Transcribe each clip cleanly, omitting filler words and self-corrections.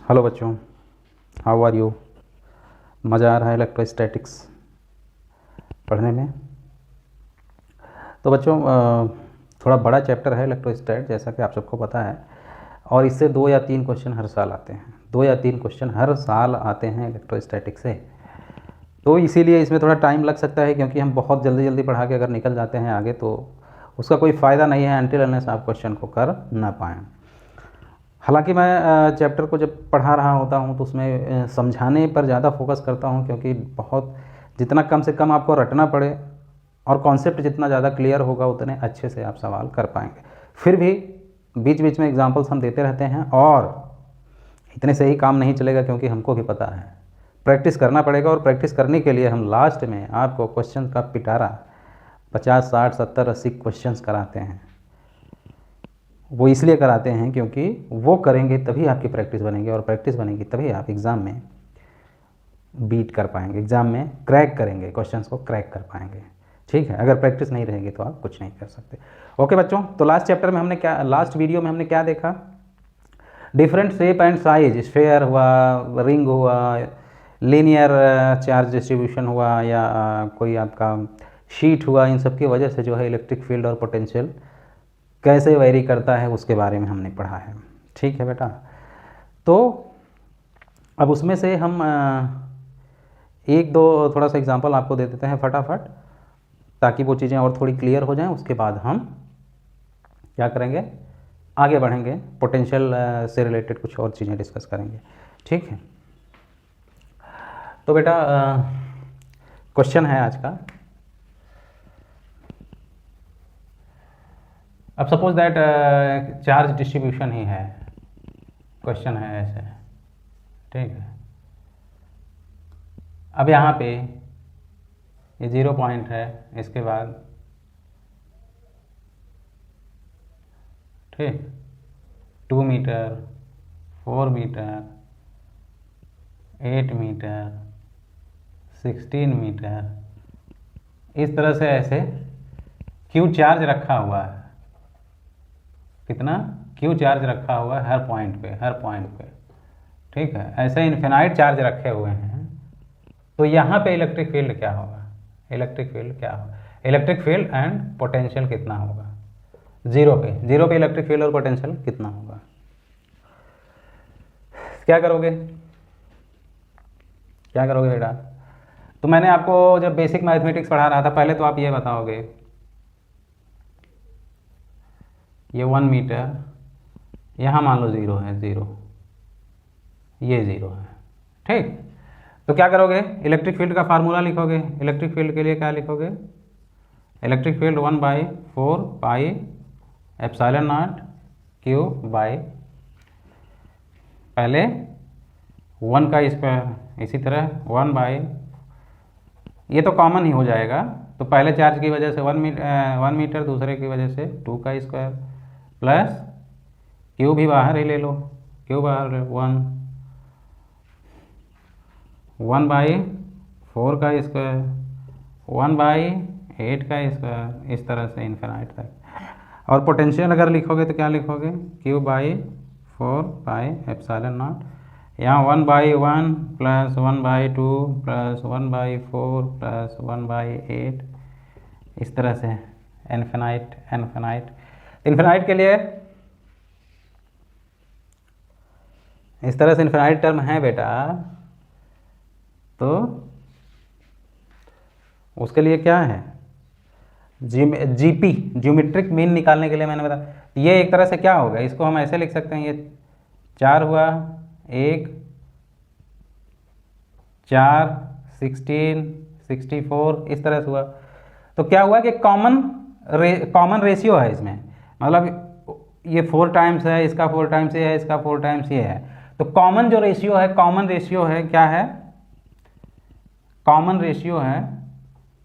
Hello बच्चों, how are you. मज़ा आ रहा है इलेक्ट्रोस्टैटिक्स पढ़ने में। तो बच्चों थोड़ा बड़ा चैप्टर है इलेक्ट्रोस्टैट, जैसा कि आप सबको पता है, और इससे 2 या 3 क्वेश्चन हर साल आते हैं। 2 या 3 क्वेश्चन हर साल आते हैं इलेक्ट्रोस्टैटिक्स से। तो इसीलिए इसमें थोड़ा टाइम लग सकता है, क्योंकि हम बहुत जल्दी जल्दी पढ़ा के अगर निकल जाते हैं आगे तो उसका कोई फ़ायदा नहीं है अनटिल अनलेस आप क्वेश्चन को कर ना पाएँ। हालांकि मैं चैप्टर को जब पढ़ा रहा होता हूँ तो उसमें समझाने पर ज़्यादा फोकस करता हूँ, क्योंकि बहुत जितना कम से कम आपको रटना पड़े और कॉन्सेप्ट जितना ज़्यादा क्लियर होगा उतने अच्छे से आप सवाल कर पाएंगे। फिर भी बीच बीच में एग्जांपल्स हम देते रहते हैं, और इतने से ही काम नहीं चलेगा, क्योंकि हमको भी पता है प्रैक्टिस करना पड़ेगा। और प्रैक्टिस करने के लिए हम लास्ट में आपको क्वेश्चन का पिटारा 50, 60, 70, 80 क्वेश्चंस कराते हैं। वो इसलिए कराते हैं क्योंकि वो करेंगे तभी आपकी प्रैक्टिस बनेगी, और प्रैक्टिस बनेगी तभी आप एग्ज़ाम में बीट कर पाएंगे, एग्ज़ाम में क्रैक करेंगे, क्वेश्चंस को क्रैक कर पाएंगे। ठीक है, अगर प्रैक्टिस नहीं रहेगी तो आप कुछ नहीं कर सकते। ओके बच्चों, तो लास्ट चैप्टर में हमने क्या, लास्ट वीडियो में हमने क्या देखा? Different shape and size, sphere हुआ, रिंग हुआ, लीनियर चार्ज डिस्ट्रीब्यूशन हुआ, या कोई आपका शीट हुआ, इन सब की वजह से जो है इलेक्ट्रिक फील्ड और पोटेंशियल कैसे वेरी करता है उसके बारे में हमने पढ़ा है। ठीक है बेटा, तो अब उसमें से हम एक दो थोड़ा सा एग्जांपल आपको दे देते हैं फटाफट, ताकि वो चीज़ें और थोड़ी क्लियर हो जाएं। उसके बाद हम क्या करेंगे, आगे बढ़ेंगे, पोटेंशियल से रिलेटेड कुछ और चीज़ें डिस्कस करेंगे। ठीक है, तो बेटा क्वेश्चन है आज का। अब सपोज दैट चार्ज डिस्ट्रीब्यूशन ही है, क्वेश्चन है ऐसे, ठीक है। अब यहाँ पे ये 0 पॉइंट है, इसके बाद ठीक 2 मीटर, 4 मीटर, 8 मीटर, 16 मीटर, इस तरह से ऐसे क्यू चार्ज रखा हुआ है। कितना क्यू चार्ज रखा हुआ है हर पॉइंट पे, हर पॉइंट पे, ठीक है। ऐसे इन्फिनाइट चार्ज रखे हुए हैं। तो यहाँ पे इलेक्ट्रिक फील्ड क्या होगा, इलेक्ट्रिक फील्ड क्या होगा, इलेक्ट्रिक फील्ड एंड पोटेंशियल कितना होगा जीरो पे इलेक्ट्रिक फील्ड और पोटेंशियल कितना होगा। क्या करोगे, क्या करोगे बेटा? तो मैंने आपको जब बेसिक मैथमेटिक्स पढ़ा रहा था, पहले तो आप ये बताओगे, ये 1 मीटर, यहाँ मान लो 0 है, 0, ये 0 है, ठीक। तो क्या करोगे, इलेक्ट्रिक फील्ड का फार्मूला लिखोगे। इलेक्ट्रिक फील्ड के लिए क्या लिखोगे, electric field 1/4 pi epsilon naught q by, पहले 1 का स्क्वायर, इसी तरह 1 बाई, ये तो कॉमन ही हो जाएगा। तो पहले चार्ज की वजह से 1 मीटर, दूसरे की वजह से 2 का स्क्वायर, प्लस क्यू भी बाहर ही ले लो, क्यू बाहर ले 1/4 का स्क्वायर, 1/8 का स्क्वायर, इस तरह से इन्फिनाइट तक। और पोटेंशियल अगर लिखोगे तो क्या लिखोगे, Q/4 पाई एप्सिलॉन नॉट, यहाँ 1/1 प्लस 1/2 प्लस 1/4 प्लस 1/8, इस तरह से इन्फिनाइट इन्फिनाइट। इन्फिनाइट के लिए इस तरह से इन्फिनाइट टर्म है बेटा, तो उसके लिए क्या है, जीपी, ज्योमेट्रिक मीन निकालने के लिए मैंने बताया। ये एक तरह से क्या होगा, इसको हम ऐसे लिख सकते हैं, ये 4 हुआ, 1, 4, 16, 64, इस तरह से हुआ। तो क्या हुआ कि कॉमन रेशियो है इसमें, मतलब ये 4 टाइम्स है, इसका 4 टाइम्स ये है, इसका 4 टाइम्स ये है। तो कॉमन जो रेशियो है, कॉमन रेशियो है, क्या है, कॉमन रेशियो है,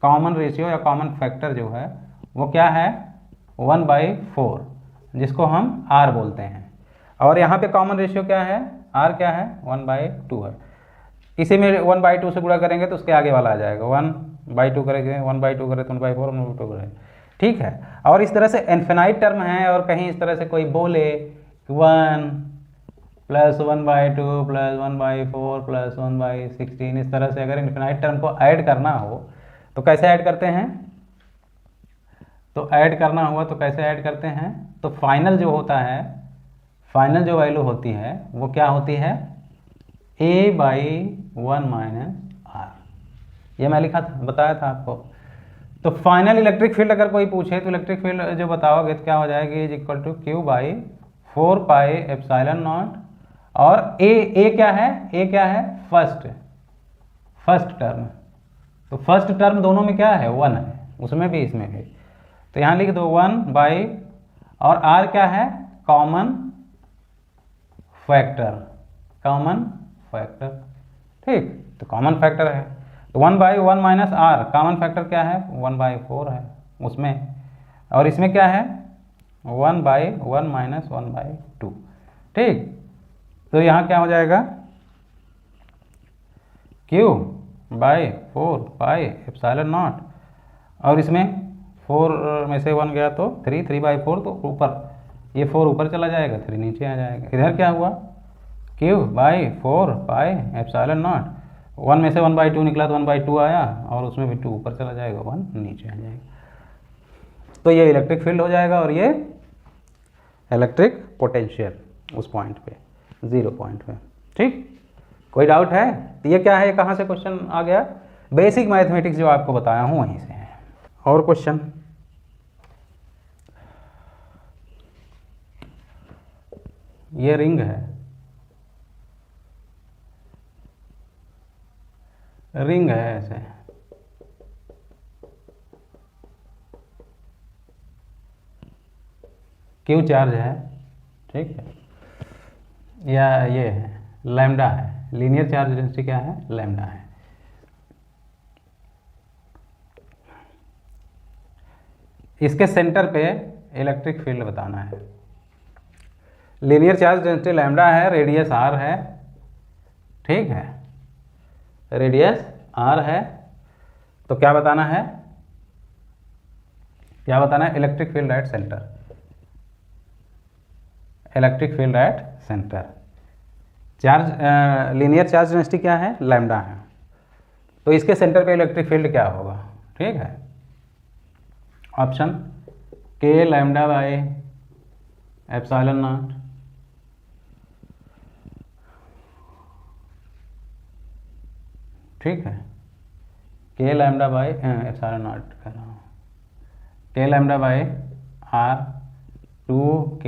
कॉमन रेशियो या कॉमन फैक्टर जो है वो क्या है, 1/4, जिसको हम R बोलते हैं। और यहाँ पे कॉमन रेशियो क्या है, R क्या है, 1/2 है। इसी में 1/2 से गुणा करेंगे तो उसके आगे वाला आ जाएगा, 1/2 करेंगे, 1/2 करें तो 1/4, 1/2 करें, ठीक है। और इस तरह से इन्फिनाइट टर्म है, और कहीं इस तरह से कोई बोले 1, +1/2 +1/4 +1/16, इस तरह से अगर इनफिनाइट टर्म को ऐड करना हो तो कैसे ऐड करते हैं? तो ऐड करना हुआ तो कैसे ऐड करते हैं? तो फाइनल जो होता है, फाइनल जो वैल्यू होती है वो क्या होती है? a/1 - r। ये मैं लिखा था, बताया था आपको। तो फाइनल इलेक्ट्रिक फील्ड अगर कोई पूछे तो इलेक्ट्रिक फील्ड जो बताओगे तो क्या हो जाएगी? = Q/4πε0। और ए क्या है? ए क्या है? First term. तो फर्स्ट टर्म दोनों में क्या है? 1 है, उसमें भी इसमें भी। तो यहाँ लिख दो 1/, और r क्या है? Common factor, common factor. ठीक, तो कॉमन फैक्टर है तो 1/1 - r, कॉमन फैक्टर क्या है? 1/4 है उसमें, और इसमें क्या है? 1/1 - 1/2। ठीक, तो यहाँ क्या हो जाएगा? Q/4πε0, और इसमें 4 में से 1 गया तो 3/4, तो ऊपर ये 4 ऊपर चला जाएगा, 3 नीचे आ जाएगा। इधर क्या हुआ? Q/4πε0, 1 में से 1/2 निकला तो 1/2 आया, और उसमें भी 2 ऊपर चला जाएगा, 1 नीचे आ जाएगा। तो ये इलेक्ट्रिक फील्ड हो जाएगा, और ये इलेक्ट्रिक पोटेंशियल उस पॉइंट पे, 0 पॉइंट पे। ठीक, कोई डाउट है? तो ये क्या है? कहाँ से क्वेश्चन आ गया? बेसिक मैथमेटिक्स जो आपको बताया हूँ वहीं से है। और क्वेश्चन? ये रिंग है, रिंग है ऐसे, क्यू चार्ज है, ठीक है, या ये है लैम्डा है, लीनियर चार्ज डेंसिटी क्या है? लैम्डा है। इसके सेंटर पे इलेक्ट्रिक फील्ड बताना है। लीनियर चार्ज डेंसिटी लैम्डा है, रेडियस r है, ठीक है, रेडियस r है। तो क्या बताना है? क्या बताना है? Electric field at centre, electric field at centre. Charge linear charge density क्या है? लैम्डा है। तो इसके सेंटर पे इलेक्ट्रिक फील्ड क्या होगा? ठीक है, ऑप्शन K λ/ε0, ठीक है, K λ/ε0 कह रहा हूँ, K λ/r, 2K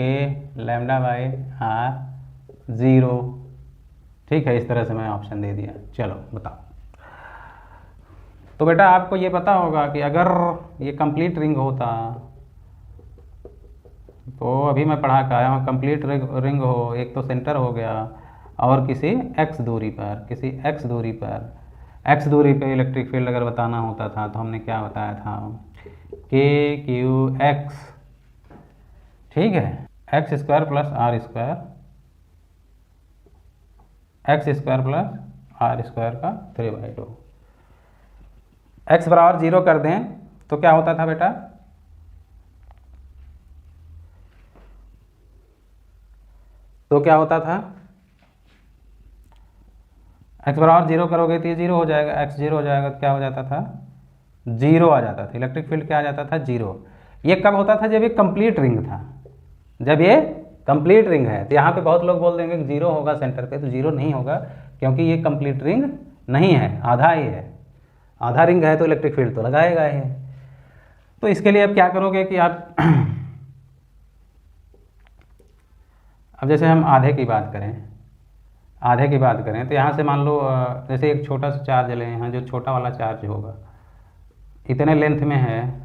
λ/r 0, ठीक है। इस तरह से मैंने ऑप्शन दे दिया। चलो बताओ। तो बेटा आपको ये पता होगा कि अगर ये कंप्लीट रिंग होता, तो अभी मैं पढ़ा के आया हूँ, कंप्लीट रिंग हो, एक तो सेंटर हो गया, और किसी x दूरी पर, किसी x दूरी पर, x दूरी पे इलेक्ट्रिक फील्ड अगर बताना होता था तो हमने क्या बताया था? KQX, ठीक है, x² + r², x² + r² का 3/2। x बराबर 0 कर दें तो क्या होता था बेटा? तो क्या होता था? x बराबर 0 करोगे तो ये 0 हो जाएगा, x 0 हो जाएगा तो क्या हो जाता था? 0 आ जाता था, इलेक्ट्रिक फील्ड क्या आ जाता था? 0। ये कब होता था? जब ये कंप्लीट रिंग था, जब ये कंप्लीट रिंग है। तो यहाँ पे बहुत लोग बोल देंगे कि 0 होगा सेंटर पे, तो 0 नहीं होगा, क्योंकि ये कंप्लीट रिंग नहीं है, आधा ही है। आधा रिंग है तो इलेक्ट्रिक फील्ड तो लगाएगा ही। तो इसके लिए अब क्या करोगे कि आप अब जैसे हम आधे की बात करें, आधे की बात करें तो यहाँ से मान लो जैसे एक छोटा सा चार्ज लें, यहाँ जो छोटा वाला चार्ज होगा इतने लेंथ में है,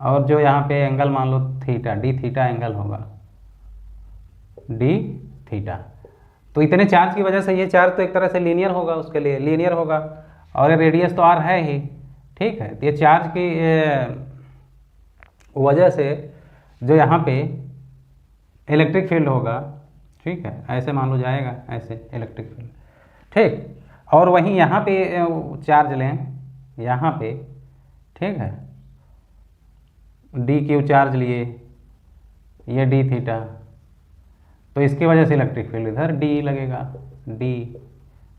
और जो यहाँ पे एंगल मान लो थीटा, डी थीटा एंगल होगा, डी थीटा। तो इतने चार्ज की वजह से ये चार्ज तो एक तरह से लीनियर होगा, उसके लिए लीनियर होगा, और ये रेडियस तो r है ही, ठीक है। तो ये चार्ज की वजह से जो यहाँ पे इलेक्ट्रिक फील्ड होगा, ठीक है, ऐसे मान लो जाएगा, ऐसे इलेक्ट्रिक फील्ड, ठीक। और वहीं यहाँ पे चार्ज लें, यहाँ पे, ठीक है, डी क्यू चार्ज लिए, ये डी थीटा, तो इसकी वजह से इलेक्ट्रिक फील्ड इधर डी लगेगा, डी,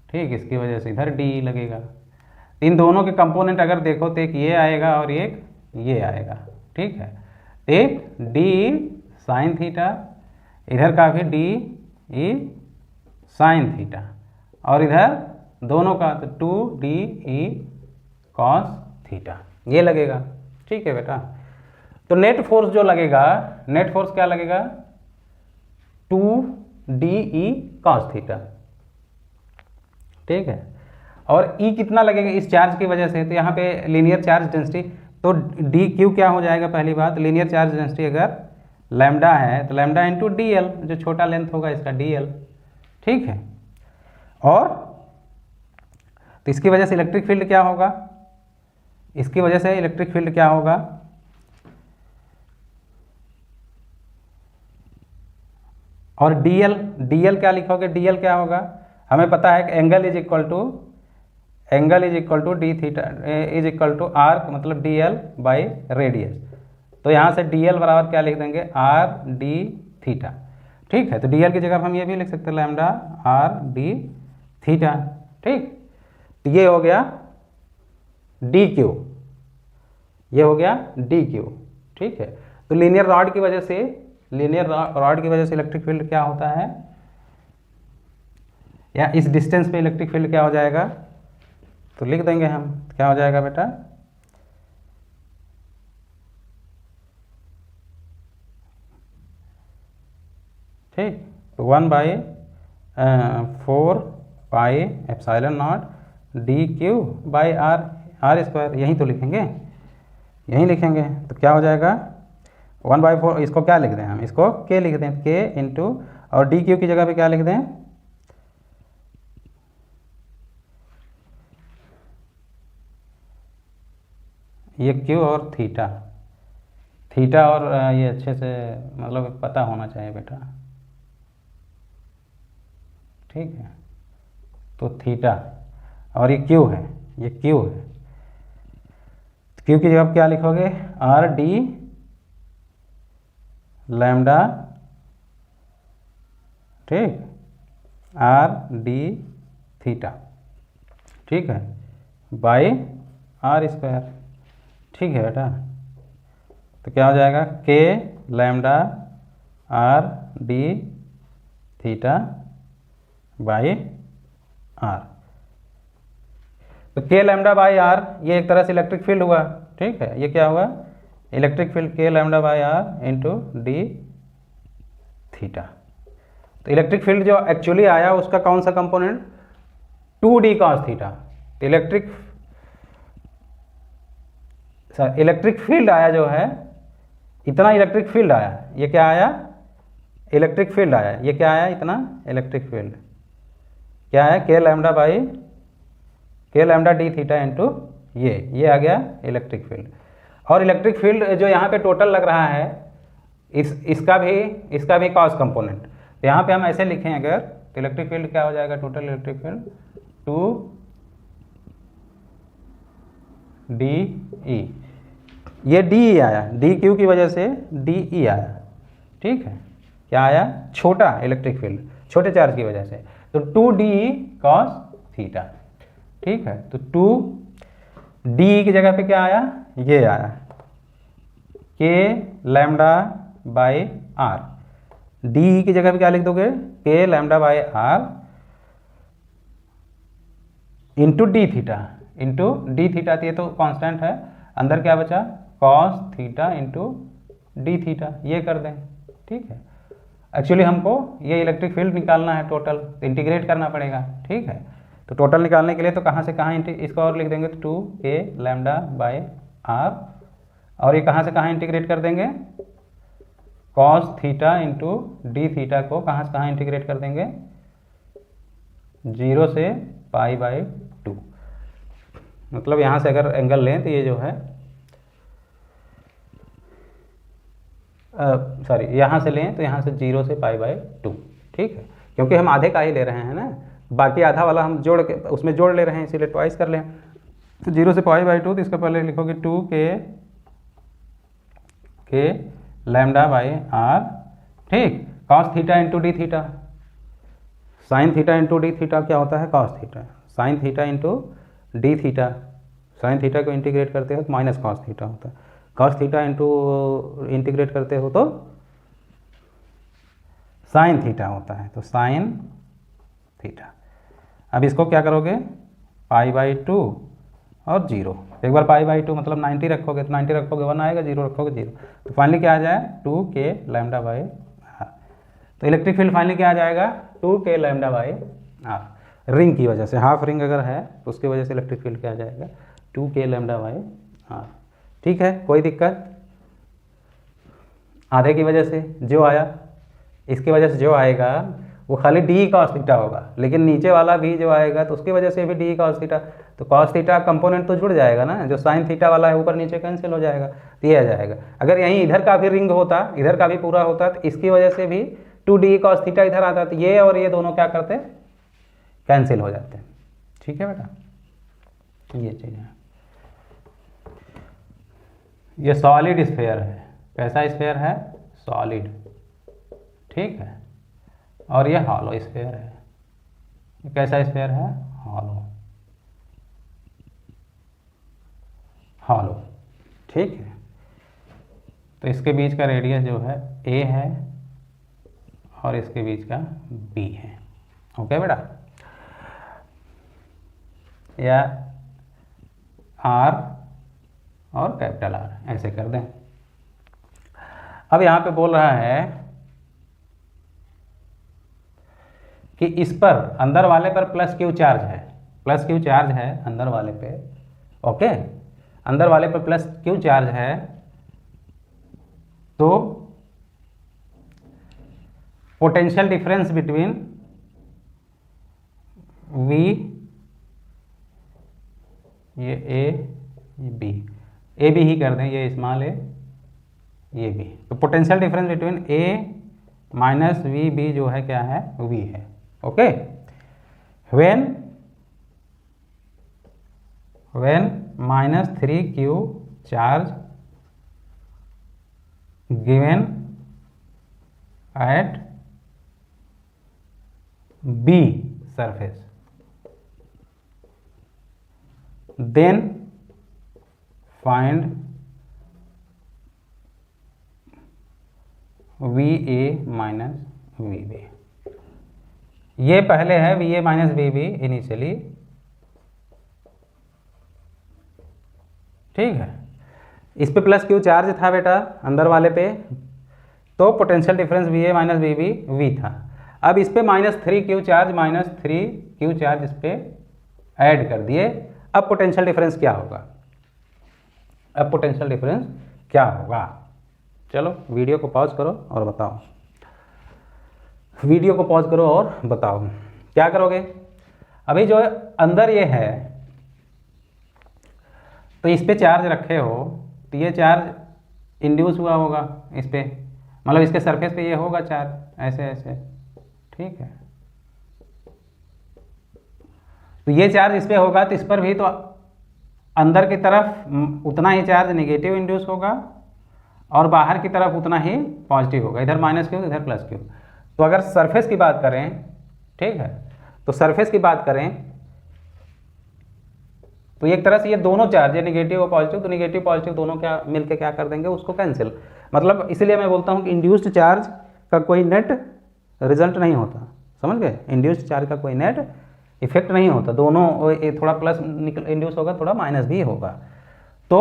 ठीक, इसकी वजह से इधर डी लगेगा। इन दोनों के कंपोनेंट अगर देखो तो एक ये आएगा और एक ये आएगा, ठीक है। एक डी साइन थीटा, इधर का भी डी ई साइन थीटा, और इधर दोनों का तो 2 DE कॉस थीटा ये लगेगा, ठीक है बेटा। तो नेट फोर्स जो लगेगा, नेट फोर्स क्या लगेगा, 2 DE कॉस थीटा, ठीक है। और E कितना लगेगा इस चार्ज की वजह से, तो यहाँ पे लीनियर चार्ज डेंसिटी, तो डी क्यू क्या हो जाएगा, पहली बात लीनियर चार्ज डेंसिटी अगर लैम्डा है तो लैम्डा इंटू DL, जो छोटा लेंथ होगा इसका DL, ठीक है। और तो इसकी वजह से इलेक्ट्रिक फील्ड क्या होगा, इसकी वजह से इलेक्ट्रिक फील्ड क्या होगा, और DL क्या लिखोगे, DL क्या होगा, हमें पता है कि angle is equal to d theta is equal to arc, मतलब DL बाई रेडियस। तो यहाँ से DL बराबर क्या लिख देंगे, RD थीटा, ठीक है। तो DL की जगह हम ये भी लिख सकते हैं लैम्डा RD थीटा, ठीक। तो ये हो गया DQ, ये हो गया DQ, ठीक है। तो लीनियर रॉड की वजह से, लीनियर रॉड की वजह से इलेक्ट्रिक फील्ड क्या होता है, या इस डिस्टेंस पे इलेक्ट्रिक फील्ड क्या हो जाएगा, तो लिख देंगे हम, क्या हो जाएगा बेटा, ठीक, तो 1/4 pi epsilon naught DQ by r square, यहीं तो लिखेंगे, यहीं लिखेंगे। तो क्या हो जाएगा 1/4, इसको क्या लिख दें हम, इसको K लिख दें, K इंटू, और DQ की जगह पे क्या लिख दें, ये Q और थीटा, थीटा और ये अच्छे से मतलब पता होना चाहिए बेटा, ठीक है। तो थीटा और ये Q है, ये Q है, Q की जगह क्या लिखोगे, RD लैम्डा, ठीक, RD थीटा, ठीक है, बाई आर स्क्वायर, ठीक है बेटा। तो क्या हो जाएगा, K lambda RD theta by r. तो K लैम्डा बाई आर ये एक तरह से इलेक्ट्रिक फील्ड हुआ, ठीक है। ये क्या हुआ, electric field K lambda by r into d theta. तो इलेक्ट्रिक फील्ड जो एक्चुअली आया उसका कौन सा कंपोनेंट, 2D कॉस थीटा। तो इलेक्ट्रिक फील्ड आया जो है, इतना इलेक्ट्रिक फील्ड आया, ये क्या आया, इलेक्ट्रिक फील्ड आया, ये क्या आया, इतना इलेक्ट्रिक फील्ड क्या है, K lambda D theta into ये आ गया इलेक्ट्रिक फील्ड। और इलेक्ट्रिक फील्ड जो यहाँ पे टोटल लग रहा है, इसका भी कॉस कंपोनेंट। तो यहाँ पे हम ऐसे लिखें अगर, तो इलेक्ट्रिक फील्ड क्या हो जाएगा, टोटल इलेक्ट्रिक फील्ड 2DE, ये DE आया, DQ की वजह से DE आया, ठीक है। क्या आया, छोटा इलेक्ट्रिक फील्ड, छोटे चार्ज की वजह से, तो 2DE कॉस थीटा, ठीक है। तो 2DE की जगह पे क्या आया, ये आया K lambda by r, DE की जगह पे क्या लिख दोगे, K lambda by r into d theta, तो ये तो कांस्टेंट है, अंदर क्या बचा, cos theta into d theta, ये कर दें, ठीक है। एक्चुअली हमको ये इलेक्ट्रिक फील्ड निकालना है टोटल, तो इंटीग्रेट करना पड़ेगा, ठीक है। तो टोटल निकालने के लिए तो कहाँ से कहाँ इसको और लिख देंगे, तो 2K लैम्डा बाई आर, और ये कहाँ से कहाँ इंटीग्रेट कर देंगे, cos theta into d theta को कहाँ से कहाँ इंटीग्रेट कर देंगे, 0 से π/2, मतलब यहाँ से अगर एंगल लें तो ये जो है सॉरी यहाँ से लें तो यहाँ से 0 से π/2, ठीक है, क्योंकि हम आधे का ही ले रहे हैं ना, बाकी आधा वाला हम जोड़ के उसमें जोड़ ले रहे हैं, इसीलिए ट्वाइस कर लें। तो 0 से π/2, तो इसका पहले लिखोगे 2K लैम्डा बाई आर, ठीक, cos theta into d theta, sine theta into d theta क्या होता है, cos theta, sine theta into d theta, sine theta को इंटीग्रेट करते हो तो माइनस कॉस थीटा होता है, कॉस थीटा इंटू इंटीग्रेट करते हो तो साइन थीटा होता है, तो साइन थीटा। अब इसको क्या करोगे, π/2 और 0, एक बार π/2 मतलब 90 रखोगे तो 90 रखोगे 1 आएगा, 0 रखोगे 0, तो फाइनली क्या आ जाए 2k λ/r। तो इलेक्ट्रिक फील्ड फाइनली क्या आ जाएगा 2k λ/r। रिंग की वजह से, हाफ रिंग अगर है तो उसकी वजह से इलेक्ट्रिक फील्ड क्या आ जाएगा 2k λ/r। ठीक है, कोई दिक्कत, आधे की वजह से जो आया, इसकी वजह से जो आएगा वो खाली डी कॉस थीटा होगा, लेकिन नीचे वाला भी जो आएगा तो उसकी वजह से भी डी कॉस थीटा, तो कॉस थीटा कंपोनेंट तो जुड़ जाएगा ना, जो साइन थीटा वाला है ऊपर नीचे कैंसिल हो जाएगा, तो ये आ जाएगा। अगर यहीं इधर का भी रिंग होता, इधर का भी पूरा होता, तो इसकी वजह से भी 2d कॉस थीटा इधर आता, तो ये और ये दोनों क्या करते, कैंसिल हो जाते हैं। ठीक है बेटा, ये चीज़ है। ये सॉलिड स्फेयर है, कैसा स्फेयर है, सॉलिड, ठीक है, और ये हॉलो स्फेयर है, ये कैसा स्फेयर है, हॉलो, हॉलो, ठीक है। तो इसके बीच का रेडियस जो है a है और इसके बीच का b है। ओके बेटा, या r और कैपिटल R ऐसे कर दें। अब यहाँ पे बोल रहा है कि इस पर अंदर वाले पर प्लस क्यू चार्ज है, प्लस क्यू चार्ज है अंदर वाले पे, ओके, अंदर वाले पर प्लस क्यू चार्ज है, तो पोटेंशियल डिफरेंस बिटवीन V, ये A, ये B, ए बी ही कर दें, ये स्मॉल ए, ये बी, तो potential difference between a minus v b जो है क्या है, वी है। Okay, when -3q charge given at b surface, then find VA minus VB। ये पहले है VA माइनस VB इनिशियली, ठीक है, इस पे प्लस क्यू चार्ज था बेटा अंदर वाले पे, तो potential difference VA minus VB V था। अब इस पे -3q चार्ज, -3q चार्ज इस पे ऐड कर दिए, अब पोटेंशियल डिफरेंस क्या होगा, अब पोटेंशियल डिफरेंस क्या होगा, चलो वीडियो को पॉज करो और बताओ, वीडियो को पॉज करो और बताओ क्या करोगे। अभी जो अंदर ये है तो इस पे चार्ज रखे हो, तो ये चार्ज इंड्यूस हुआ होगा इस पे, मतलब इसके सरफेस पे ये होगा चार्ज ऐसे ऐसे, ठीक है, तो ये चार्ज इस पे होगा, तो इस पर भी तो अंदर की तरफ उतना ही चार्ज नेगेटिव इंड्यूस होगा और बाहर की तरफ उतना ही पॉजिटिव होगा, इधर माइनस क्यू इधर प्लस क्यू। तो अगर सरफेस की बात करें, ठीक है, तो सरफेस की बात करें तो एक तरह से ये दोनों चार्ज है नेगेटिव और पॉजिटिव, तो नेगेटिव पॉजिटिव दोनों क्या मिलके क्या कर देंगे, उसको कैंसिल, मतलब इसलिए मैं बोलता हूँ कि इंड्यूस्ड चार्ज का कोई नेट रिजल्ट नहीं होता, समझ गए, इंड्यूस्ड चार्ज का कोई नेट इफेक्ट नहीं होता, दोनों थोड़ा प्लस इंड्यूस होगा थोड़ा माइनस भी होगा। तो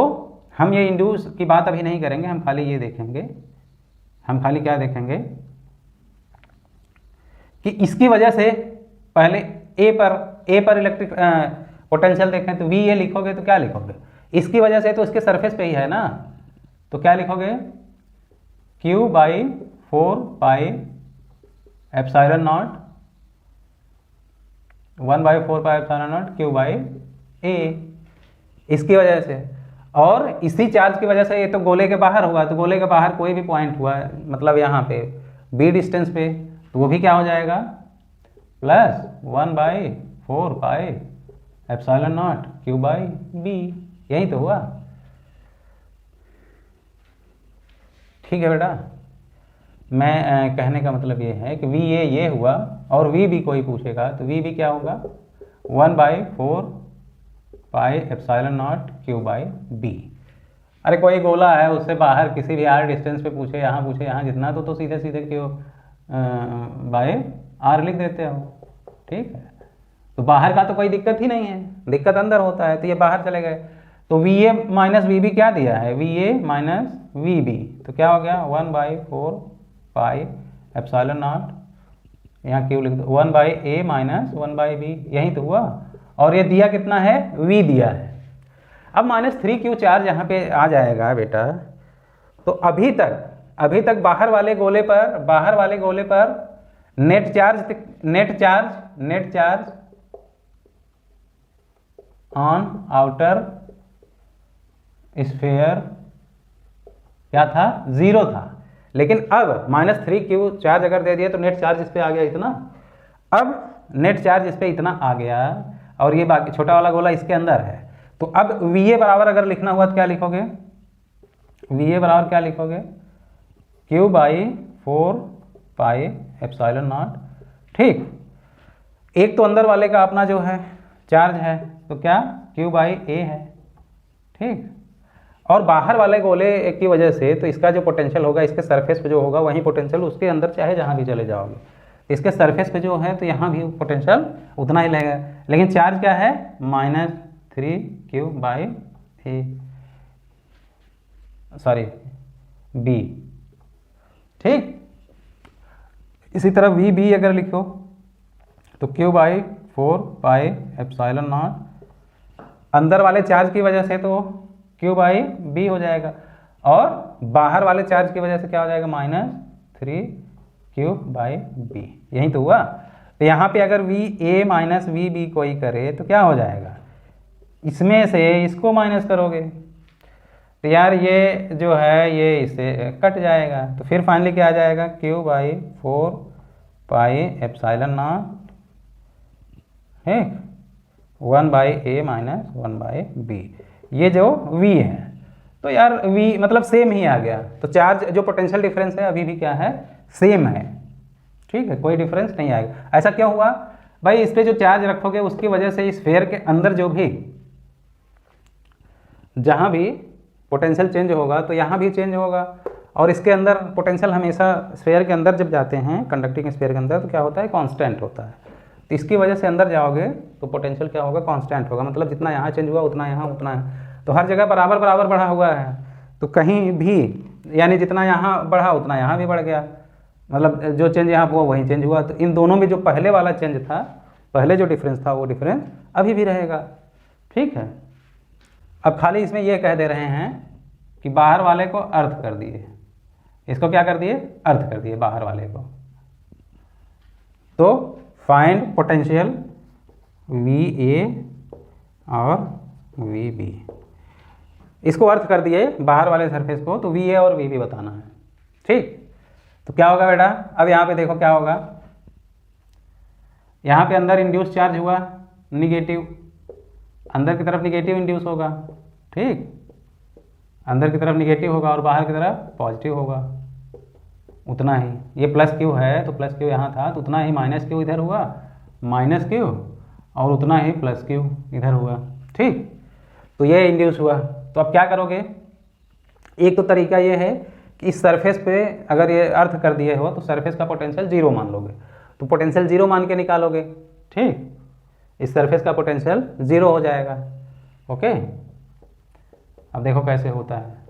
हम ये इंड्यूस की बात अभी नहीं करेंगे, हम खाली ये देखेंगे, हम खाली क्या देखेंगे कि इसकी वजह से पहले ए पर इलेक्ट्रिक पोटेंशियल देखें तो वी ए लिखोगे तो क्या लिखोगे, इसकी वजह से तो इसके सरफेस पे ही है ना, तो क्या लिखोगे Q/4 एप्सिलॉन नॉट 1/4 Q/A, इसकी वजह से, और इसी चार्ज की वजह से ये तो गोले के बाहर हुआ, तो गोले के बाहर कोई भी पॉइंट हुआ मतलब यहाँ पे B डिस्टेंस पे, तो वो भी क्या हो जाएगा प्लस 1/4 एप्सिलॉन नॉट Q/B, यही तो हुआ, ठीक है बेटा। मैं कहने का मतलब ये है कि वी ये हुआ और वी बी कोई पूछेगा तो वी बी क्या होगा 1/4 pi epsilon naught q by b. अरे कोई गोला है उससे बाहर किसी भी आर डिस्टेंस पे पूछे यहाँ जितना तो सीधे सीधे क्यू बाई आर लिख देते हो, ठीक है। तो बाहर का तो कोई दिक्कत ही नहीं है, दिक्कत अंदर होता है, तो ये बाहर चले गए। तो v a minus v b क्या दिया है, we a minus v b, तो क्या हो गया 1/4 पाई एप्सिलॉन नॉट, यहाँ क्यू लिख दो 1/a माइनस 1/b, यही तो हुआ। और ये दिया कितना है, v दिया है। अब -3q चार्ज यहाँ पे आ जाएगा बेटा, तो अभी तक बाहर वाले गोले पर net charge on outer sphere क्या था, 0 था। लेकिन अब -3q चार्ज अगर दे दिया तो नेट चार्ज इस पे आ गया इतना। अब नेट चार्ज इस पे इतना आ गया और ये बाकी छोटा वाला गोला इसके अंदर है। तो अब VA बराबर अगर लिखना हुआ तो क्या लिखोगे, VA बराबर क्या लिखोगे, Q/4 पाई एप्सिलॉन नॉट, ठीक। एक तो अंदर वाले का अपना जो है चार्ज है तो क्या Q/A है, ठीक। और बाहर वाले गोले की वजह से तो इसका जो पोटेंशियल होगा इसके सरफेस पे जो होगा वही पोटेंशियल उसके अंदर चाहे जहाँ भी चले जाओगे, इसके सरफेस पे जो है तो यहाँ भी पोटेंशियल उतना ही लगेगा। लेकिन चार्ज क्या है -3q/b, ठीक। इसी तरह VB अगर लिखो तो Q/4 पाई एप्सिलॉन नॉट, अंदर वाले चार्ज की वजह से तो Q/b हो जाएगा और बाहर वाले चार्ज की वजह से क्या हो जाएगा -3q/b, यही तो हुआ। तो यहाँ पे अगर VA माइनस VB कोई करे तो क्या हो जाएगा, इसमें से इसको माइनस करोगे तो यार ये जो है ये इससे कट जाएगा, तो फिर फाइनली क्या आ जाएगा Q/4 पाई एप्सिलॉन नॉट, ठीक, 1/a माइनस 1/b, ये जो V है। तो यार V मतलब सेम ही आ गया, तो चार्ज जो पोटेंशियल डिफरेंस है अभी भी क्या है, सेम है, ठीक है, कोई डिफरेंस नहीं आएगा। ऐसा क्यों हुआ भाई, इस पर जो चार्ज रखोगे उसकी वजह से इस स्फीयर के अंदर जो भी जहाँ भी पोटेंशियल चेंज होगा तो यहाँ भी चेंज होगा, और इसके अंदर पोटेंशियल हमेशा स्फीयर के अंदर जब जाते हैं कंडक्टिंग स्फीयर के अंदर तो क्या होता है, कांस्टेंट होता है। तो इसकी वजह से अंदर जाओगे तो पोटेंशियल क्या होगा, कांस्टेंट होगा, मतलब जितना यहाँ चेंज हुआ उतना यहाँ उतना है, तो हर जगह बराबर बराबर बढ़ा हुआ है। तो कहीं भी यानी जितना यहाँ बढ़ा उतना यहाँ भी बढ़ गया, मतलब जो चेंज यहाँ हुआ वही चेंज हुआ। तो इन दोनों में जो पहले वाला चेंज था, पहले जो डिफरेंस था वो डिफरेंस अभी भी रहेगा, ठीक है। अब खाली इसमें ये कह दे रहे हैं कि बाहर वाले को अर्थ कर दिए, इसको क्या कर दिए, अर्थ कर दिए बाहर वाले को। तो फाइंड पोटेंशियल VA और VB, इसको अर्थ कर दिए बाहर वाले सरफेस को, तो VA और VB बताना है, ठीक। तो क्या होगा बेटा, अब यहाँ पे देखो क्या होगा, यहाँ पे अंदर इंड्यूस चार्ज हुआ निगेटिव, अंदर की तरफ निगेटिव इंड्यूस होगा, ठीक, अंदर की तरफ निगेटिव होगा और बाहर की तरफ पॉजिटिव होगा, उतना ही। ये प्लस क्यू है तो प्लस क्यू यहाँ था तो उतना ही माइनस क्यू इधर हुआ, माइनस क्यू, और उतना ही प्लस क्यू इधर हुआ, ठीक। तो ये इंड्यूस हुआ। तो अब क्या करोगे, एक तो तरीका ये है कि इस सरफेस पे अगर ये अर्थ कर दिए हो तो सरफेस का पोटेंशियल 0 मान लोगे, तो पोटेंशियल 0 मान के निकालोगे, ठीक, इस सरफेस का पोटेंशियल 0 हो जाएगा, ओके। अब देखो कैसे होता है,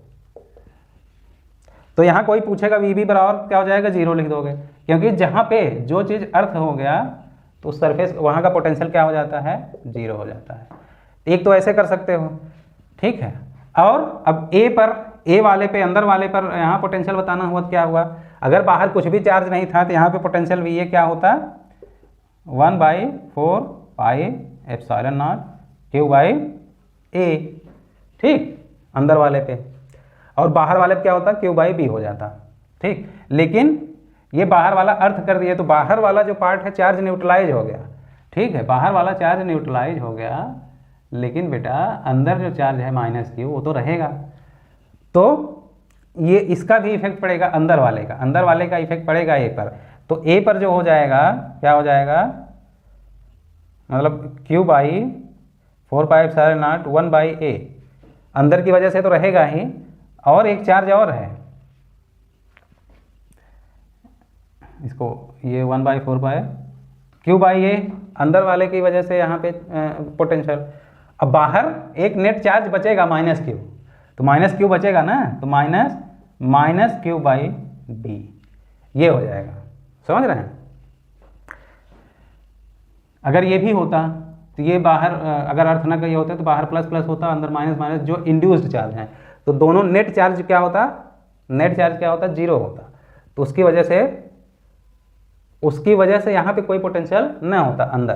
तो यहाँ कोई पूछेगा VB बराबर क्या हो जाएगा, 0 लिख दोगे, क्योंकि जहाँ पे जो चीज़ अर्थ हो गया तो उस सरफेस वहाँ का पोटेंशियल क्या हो जाता है, 0 हो जाता है। एक तो ऐसे कर सकते हो, ठीक है। और अब A वाले पे, अंदर वाले पर यहाँ पोटेंशियल बताना हुआ तो क्या हुआ, अगर बाहर कुछ भी चार्ज नहीं था तो यहाँ पे पोटेंशियल VA क्या होता, 1/4 पाई एप्सिलॉन नॉट Q/A, ठीक, अंदर वाले पे, और बाहर वाले पे क्या होता, Q/B हो जाता, ठीक। लेकिन ये बाहर वाला अर्थ कर दिए तो बाहर वाला जो पार्ट है चार्ज न्यूट्रलाइज हो गया, ठीक है, बाहर वाला चार्ज न्यूट्रलाइज हो गया, लेकिन बेटा अंदर जो चार्ज है -Q वो तो रहेगा। तो ये इसका भी इफेक्ट पड़ेगा अंदर वाले का इफेक्ट पड़ेगा ए पर। तो ए पर जो हो जाएगा क्या हो जाएगा, मतलब क्यू बाई 4πε0 1 बाई ए, अंदर की वजह से तो रहेगा ही, और एक चार्ज और है इसको, ये 1/4 क्यू बाई ए, अंदर वाले की वजह से यहाँ पे पोटेंशियल। अब बाहर एक नेट चार्ज बचेगा -q, तो -q बचेगा ना, तो माइनस क्यू बाई बी, ये हो जाएगा। समझ रहे हैं? अगर ये भी होता तो ये बाहर अगर अर्थ ना कहीं होते तो बाहर प्लस प्लस होता, अंदर माइनस माइनस, जो इंड्यूस्ड चार्ज हैं, तो दोनों नेट चार्ज क्या होता, 0 होता। तो उसकी वजह से यहाँ पे कोई पोटेंशियल न होता अंदर,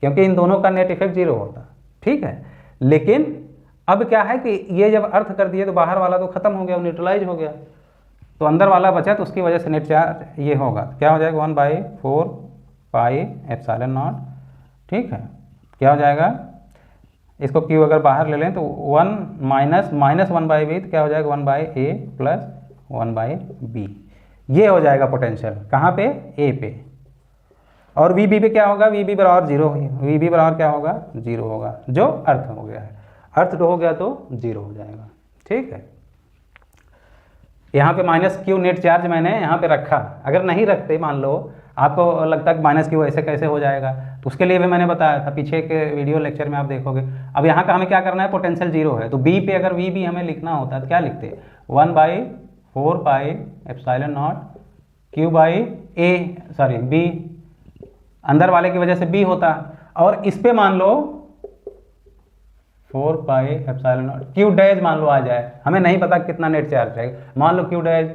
क्योंकि इन दोनों का नेट इफेक्ट 0 होता। ठीक है, लेकिन अब क्या है कि ये जब अर्थ कर दिए तो बाहर वाला तो खत्म हो गया, न्यूट्रलाइज हो गया, तो अंदर वाला बचा, तो उसकी वजह से नेट चार्ज ये होगा, क्या हो जाएगा 1/4πε0। ठीक है, क्या हो जाएगा, इसको Q अगर बाहर ले लें तो 1 माइनस 1/b, तो क्या हो जाएगा 1/a प्लस 1/b, ये हो जाएगा पोटेंशियल कहाँ पे, ए पे। और VB पे क्या होगा, VB बराबर 0, VB बराबर क्या होगा, 0 होगा, जो अर्थ हो गया है, अर्थ हो गया तो 0 हो जाएगा। ठीक है, यहाँ पे -q नेट चार्ज मैंने यहाँ पे रखा, अगर नहीं रखते, मान लो आपको लगता है कि -q ऐसे कैसे हो जाएगा, तो उसके लिए भी मैंने बताया था पीछे के वीडियो लेक्चर में, आप देखोगे। अब यहाँ का हमें क्या करना है, पोटेंशियल 0 है, तो B पे अगर VB हमें लिखना होता तो क्या लिखते, 1/4πε0 Q by A, sorry B, अंदर वाले की वजह से B होता, और इस पे मान लो 4πε0 Q डैश मान लो आ जाए, हमें नहीं पता कितना नेट चार्ज है, मान लो Q डैश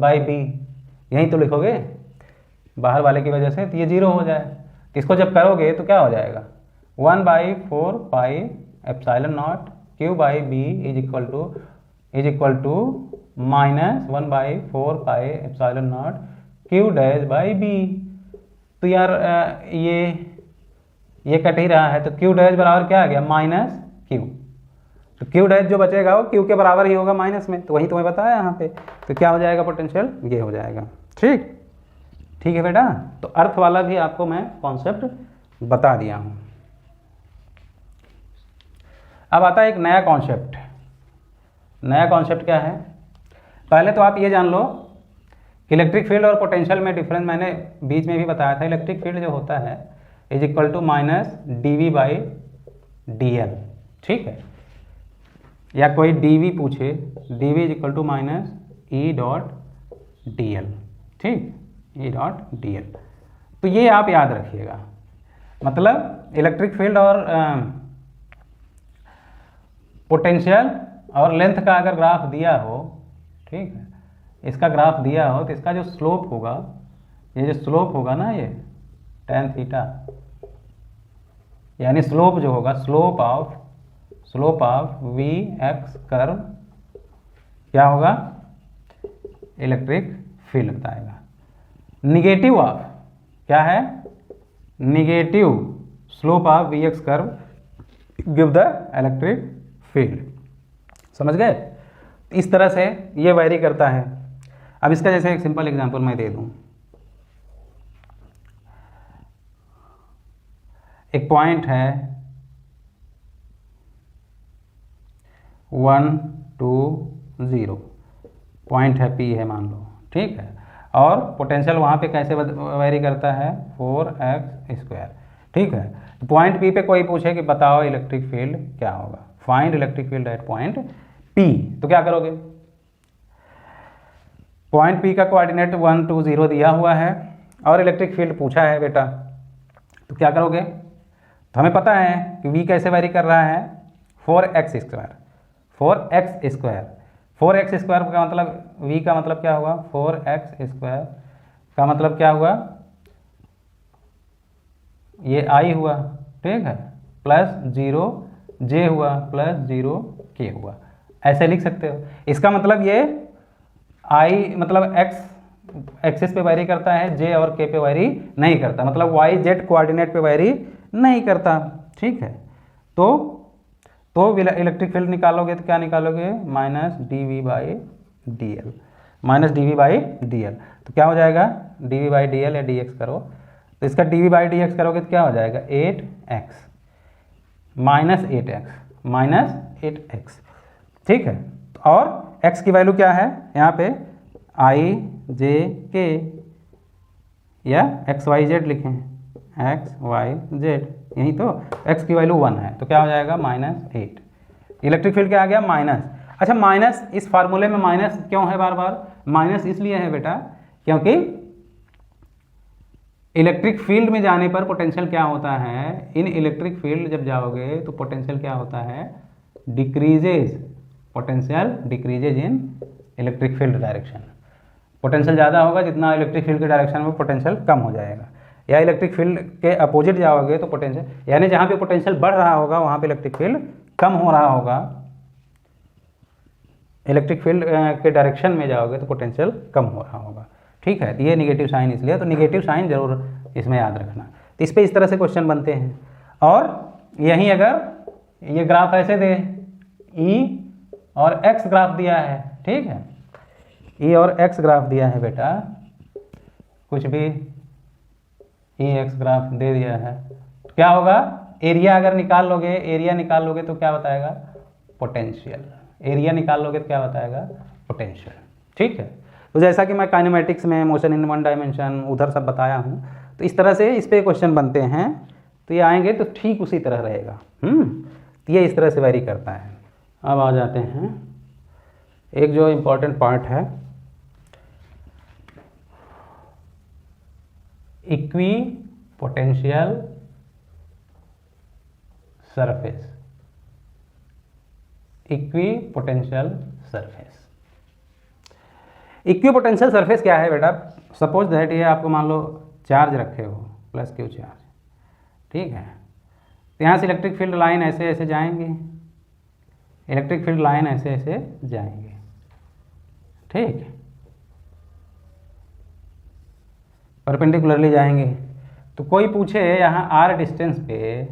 बाई B, यहीं तो लिखोगे बाहर वाले की वजह से, तो ये 0 हो जाए। तो इसको जब करोगे तो क्या हो जाएगा, 1/4πε0 Q by B is equal to -1/4πε0 Q dash by B। तो यार ये कट ही रहा है, तो Q डैश बराबर क्या आ गया, -q, तो Q डैश जो बचेगा वो Q के बराबर ही होगा माइनस में, तो वही तुम्हें बताया यहाँ पे। तो क्या हो जाएगा पोटेंशियल, ये हो जाएगा। ठीक है बेटा, तो अर्थ वाला भी आपको मैं कॉन्सेप्ट बता दिया हूँ। अब आता है एक नया कॉन्सेप्ट। नया कॉन्सेप्ट क्या है, पहले तो आप ये जान लो कि इलेक्ट्रिक फील्ड और पोटेंशियल में डिफरेंस मैंने बीच में भी बताया था। इलेक्ट्रिक फील्ड जो होता है इज इक्वल टू -dV/dl। ठीक है, या कोई dV पूछे, dV is equal to -E.dl। ठीक, E.dl, तो ये आप याद रखिएगा। मतलब इलेक्ट्रिक फील्ड और पोटेंशियल और लेंथ का अगर ग्राफ दिया हो, ठीक है, इसका ग्राफ दिया हो, तो इसका जो स्लोप होगा, ये जो स्लोप होगा ना, ये tan थीटा, यानी स्लोप जो होगा, स्लोप ऑफ Vx कर्व क्या होगा, इलेक्ट्रिक फील्ड बताएगा। निगेटिव ऑफ क्या है, negative slope of Vx curve give the electric field. समझ गए? इस तरह से ये वैरी करता है। अब इसका जैसे एक सिंपल एग्जांपल मैं दे दूं, एक पॉइंट है 1 2 0, पॉइंट है P है मान लो, ठीक है, और पोटेंशियल वहाँ पे कैसे वैरी करता है, 4x²। ठीक है, तो पॉइंट P पे कोई पूछे कि बताओ इलेक्ट्रिक फील्ड क्या होगा, find electric field at point P, तो क्या करोगे, पॉइंट P का कोऑर्डिनेट 1 2 0 दिया हुआ है और इलेक्ट्रिक फील्ड पूछा है बेटा, तो क्या करोगे, तो हमें पता है कि V कैसे वैरी कर रहा है, 4x² 4x² का मतलब, V का मतलब क्या हुआ, 4x² का मतलब क्या हुआ, ये I हुआ, ठीक है, प्लस 0 J हुआ, प्लस 0 K हुआ, ऐसे लिख सकते हो। इसका मतलब ये I मतलब x एक्सिस पे वैरी करता है, J और K पे वैरी नहीं करता, मतलब y z कोऑर्डिनेट पे वैरी नहीं करता। ठीक है, तो इलेक्ट्रिक फील्ड निकालोगे तो क्या निकालोगे, -dV/dt d l, minus d v by d l. तो क्या हो जाएगा, d v by d l या डी एक्स करो तो इसका d v by d x करोगे तो क्या हो जाएगा 8x माइनस 8x, ठीक है। और x की वैल्यू क्या है यहाँ पे आई जे के या एक्स वाई जेड लिखें, एक्स वाई जेड, यही तो x की वैल्यू 1 है तो क्या हो जाएगा -8। इलेक्ट्रिक फील्ड क्या आ गया माइनस। अच्छा माइनस, इस फार्मूले में माइनस क्यों है बार बार, माइनस इसलिए है बेटा क्योंकि इलेक्ट्रिक फील्ड में जाने पर पोटेंशियल क्या होता है, इन इलेक्ट्रिक फील्ड जब जाओगे तो पोटेंशियल क्या होता है, डिक्रीजेज, पोटेंशियल डिक्रीजेज इन इलेक्ट्रिक फील्ड डायरेक्शन। पोटेंशियल ज़्यादा होगा जितना इलेक्ट्रिक फील्ड के डायरेक्शन में पोटेंशियल कम हो जाएगा, या इलेक्ट्रिक फील्ड के अपोजिट जाओगे तो पोटेंशियल, यानी जहाँ पे पोटेंशियल बढ़ रहा होगा वहाँ पे इलेक्ट्रिक फील्ड कम हो रहा होगा, इलेक्ट्रिक फील्ड के डायरेक्शन में जाओगे तो पोटेंशियल कम हो रहा होगा, ठीक है। ये निगेटिव साइन इसलिए, तो निगेटिव साइन जरूर इसमें याद रखना। तो इस पर इस तरह से क्वेश्चन बनते हैं। और यहीं अगर ये ग्राफ ऐसे दे, ई और एक्स ग्राफ दिया है, ठीक है, ई और एक्स ग्राफ दिया है बेटा, कुछ भी ई एक्स ग्राफ दे दिया है, तो क्या होगा, एरिया अगर निकाल लोगे, एरिया निकाल लोगे तो क्या बताएगा पोटेंशियल, एरिया निकाल लोगे तो क्या बताएगा पोटेंशियल, ठीक है। तो जैसा कि मैं काइनेमेटिक्स में मोशन इन वन डायमेंशन उधर सब बताया हूँ, तो इस तरह से इस पे क्वेश्चन बनते हैं, तो ये आएंगे तो ठीक उसी तरह रहेगा। तो ये इस तरह से वेरी करता है। अब आ जाते हैं एक जो इम्पोर्टेंट पार्ट है, equi potential surface, equi potential surface. Equi potential surface क्या है बेटा, सपोज दैट ये आपको मान लो चार्ज रखे हो प्लस क्यू चार्ज, ठीक है, तो यहाँ से इलेक्ट्रिक फील्ड लाइन ऐसे ऐसे जाएंगे, इलेक्ट्रिक फील्ड लाइन ऐसे ऐसे जाएंगे, ठीक, परपेंडिकुलरली जाएंगे। तो कोई पूछे यहाँ आर डिस्टेंस पे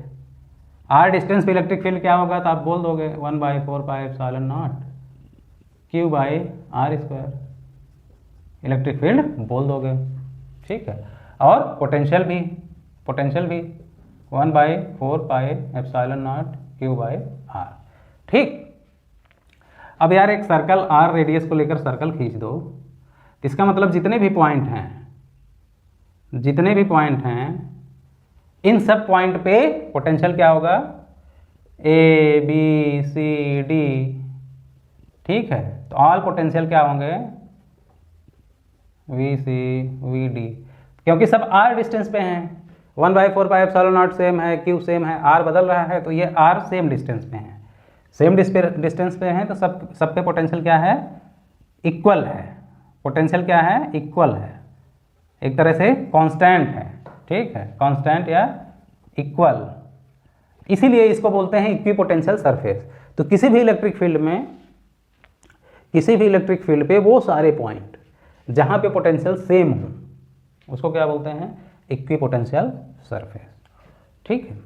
इलेक्ट्रिक फील्ड क्या होगा, तो आप बोल दोगे 1/4πε0 Q by r square, electric field बोल दोगे, ठीक है। और पोटेंशियल भी 1/4πε0 Q बाई आर, ठीक। अब यार एक सर्कल आर रेडियस को लेकर सर्कल खींच दो, इसका मतलब जितने भी पॉइंट हैं इन सब पॉइंट पे पोटेंशियल क्या होगा, ए बी सी डी, ठीक है। तो ऑल पोटेंशियल क्या होंगे, वी सी वी डी, क्योंकि सब आर डिस्टेंस पे हैं, 1/4πε0 सेम है, क्यू सेम है, आर बदल रहा है, तो ये आर सेम डिस्टेंस पे हैं, सेम डिस्टेंस पे हैं, तो सब पे पोटेंशियल क्या है, इक्वल है, पोटेंशियल क्या है, इक्वल है, एक तरह से कांस्टेंट है, ठीक है, कांस्टेंट या इक्वल, इसीलिए इसको बोलते हैं इक्वी पोटेंशियल सरफेस। तो किसी भी इलेक्ट्रिक फील्ड पे वो सारे पॉइंट जहाँ पे पोटेंशियल सेम हो उसको क्या बोलते हैं, इक्वी पोटेंशियल सरफेस, ठीक है।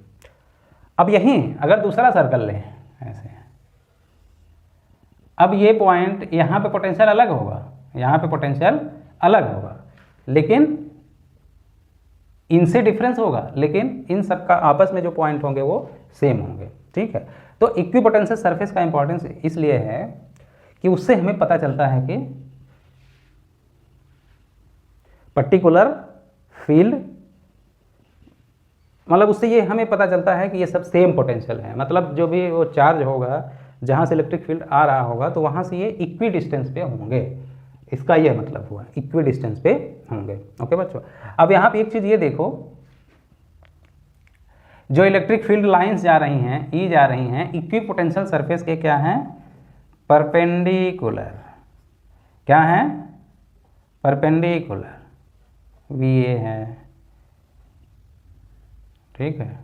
अब यहीं अगर दूसरा सर्कल लें ऐसे, अब ये पॉइंट यहाँ पे पोटेंशियल अलग होगा, यहाँ पे पोटेंशियल अलग होगा, लेकिन इनसे डिफरेंस होगा, लेकिन इन सब का आपस में जो पॉइंट होंगे वो सेम होंगे, ठीक है। तो इक्वी पोटेंशियल सरफेस का इंपॉर्टेंस इसलिए है कि उससे हमें पता चलता है कि पर्टिकुलर फील्ड, मतलब उससे ये हमें पता चलता है कि ये सब सेम पोटेंशियल है, मतलब जो भी वो चार्ज होगा जहाँ से इलेक्ट्रिक फील्ड आ रहा होगा तो वहाँ से ये इक्वी डिस्टेंस पे होंगे, इसका यह मतलब हुआ इक्वी डिस्टेंस पे होंगे, ओके बच्चों। अब यहाँ पे एक चीज़ ये देखो, जो इलेक्ट्रिक फील्ड लाइंस जा रही हैं, ई जा रही हैं, इक्वी पोटेंशियल सरफेस के क्या हैं, परपेंडिकुलर, क्या हैं, परपेंडिकुलर, वी ए है, ठीक है,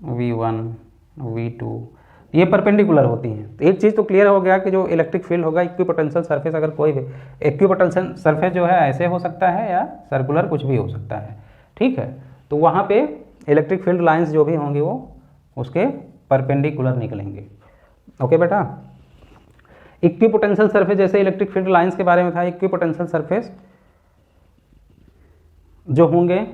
V1 V2 ये परपेंडिकुलर होती हैं। तो एक चीज़ तो क्लियर हो गया कि जो इलेक्ट्रिक फील्ड होगा इक्वी पोटेंशियल सरफेस, अगर कोई भी इक्वी पोटेंशियल सरफेस जो है ऐसे हो सकता है या सर्कुलर कुछ भी हो सकता है, ठीक है। तो वहाँ पे इलेक्ट्रिक फील्ड लाइंस जो भी होंगी वो उसके परपेंडिकुलर निकलेंगे, ओके बेटा। इक्विपोटेंशियल सरफेस जैसे इलेक्ट्रिक फील्ड लाइंस के बारे में था, इक्विपोटेंशियल सरफेस जो होंगे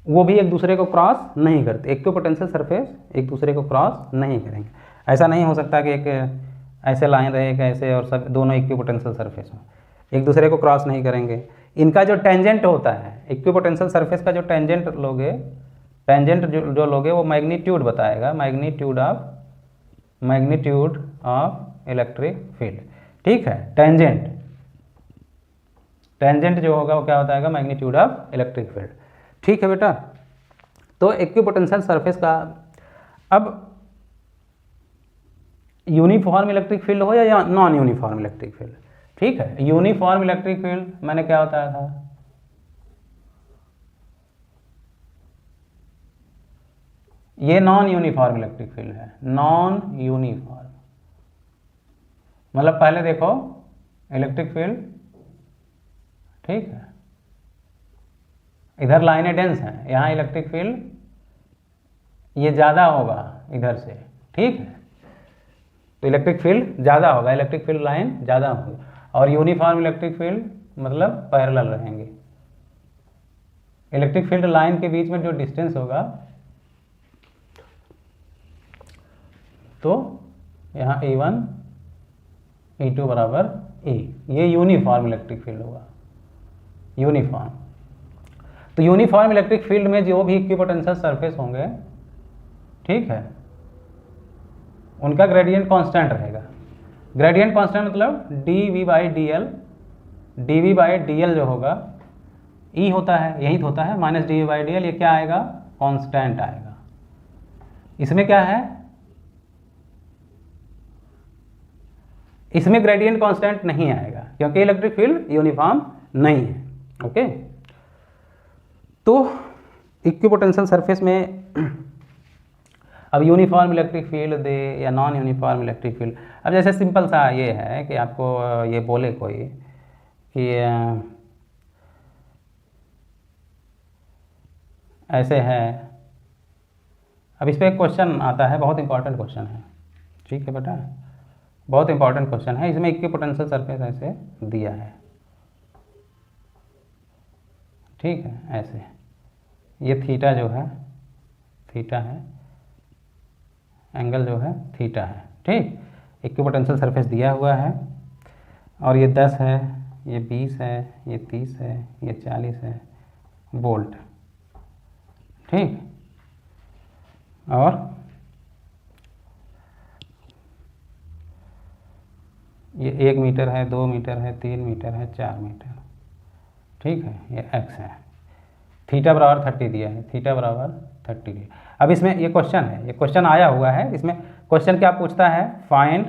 वो भी एक दूसरे को क्रॉस नहीं करते। इक्विपोटेंशियल सरफेस एक दूसरे को क्रॉस नहीं करेंगे। ऐसा नहीं हो सकता कि एक ऐसे लाइन रहे एक ऐसे और सब दोनों इक्विपोटेंशियल सरफेस हों, एक दूसरे को क्रॉस नहीं करेंगे। इनका जो टेंजेंट होता है, इक्विपोटेंशियल सरफेस का जो टेंजेंट लोगे, टेंजेंट जो लोगे वो मैग्नीट्यूड बताएगा, मैग्नीट्यूड ऑफ इलेक्ट्रिक फील्ड। ठीक है, टेंजेंट जो होगा वो क्या बताएगा, मैग्नीट्यूड ऑफ इलेक्ट्रिक फील्ड। ठीक है बेटा, तो इक्विपोटेंशियल सरफेस का अब यूनिफॉर्म इलेक्ट्रिक फील्ड हो या नॉन यूनिफॉर्म इलेक्ट्रिक फील्ड। ठीक है, यूनिफॉर्म इलेक्ट्रिक फील्ड मैंने क्या बताया था, ये नॉन यूनिफॉर्म इलेक्ट्रिक फील्ड है, नॉन यूनिफॉर्म मतलब पहले देखो इलेक्ट्रिक फील्ड, ठीक है, इधर लाइनें डेंस हैं, यहाँ इलेक्ट्रिक फील्ड ये ज़्यादा होगा इधर से। ठीक है, तो इलेक्ट्रिक फील्ड ज़्यादा होगा, इलेक्ट्रिक फील्ड लाइन ज़्यादा होगी, और यूनिफॉर्म इलेक्ट्रिक फील्ड मतलब पैरेलल रहेंगे। इलेक्ट्रिक फील्ड लाइन के बीच में जो डिस्टेंस होगा, तो यहाँ E1 E2 बराबर E, ये यूनिफॉर्म इलेक्ट्रिक फील्ड होगा, यूनिफॉर्म। तो यूनिफॉर्म इलेक्ट्रिक फील्ड में जो भी इक्विपोटेंशियल सरफेस होंगे, ठीक है, उनका ग्रेडियंट कांस्टेंट रहेगा। ग्रेडियंट कांस्टेंट मतलब dV/dl जो होगा E होता है, यही होता है, माइनस dV/dl, ये क्या आएगा, कांस्टेंट आएगा। इसमें क्या है, इसमें ग्रेडियंट कांस्टेंट नहीं आएगा क्योंकि इलेक्ट्रिक फील्ड यूनिफॉर्म नहीं है। ओके, तो इक्विपोटेंशियल सरफेस में अब यूनिफॉर्म इलेक्ट्रिक फील्ड दे या नॉन यूनिफॉर्म इलेक्ट्रिक फील्ड। अब जैसे सिंपल सा ये है कि आपको ये बोले कोई कि ऐसे है, अब इस पर एक क्वेश्चन आता है, बहुत इंपॉर्टेंट क्वेश्चन है। ठीक है बेटा, बहुत इंपॉर्टेंट क्वेश्चन है। इसमें इक्विपोटेंशियल सरफेस ऐसे दिया है, ठीक है, ऐसे ये थीटा जो है, थीटा है, एंगल जो है थीटा है। ठीक, इक्विपोटेंशियल सरफेस दिया हुआ है और ये 10 है, ये 20 है, ये 30 है, ये 40 है वोल्ट। ठीक, और ये 1 मीटर है, 2 मीटर है, 3 मीटर है, 4 मीटर। ठीक है, ये x है, थीटा बराबर 30 दिया है, थीटा बराबर 30 दिया। अब इसमें ये क्वेश्चन है, ये क्वेश्चन आया हुआ है, इसमें क्वेश्चन क्या पूछता है, find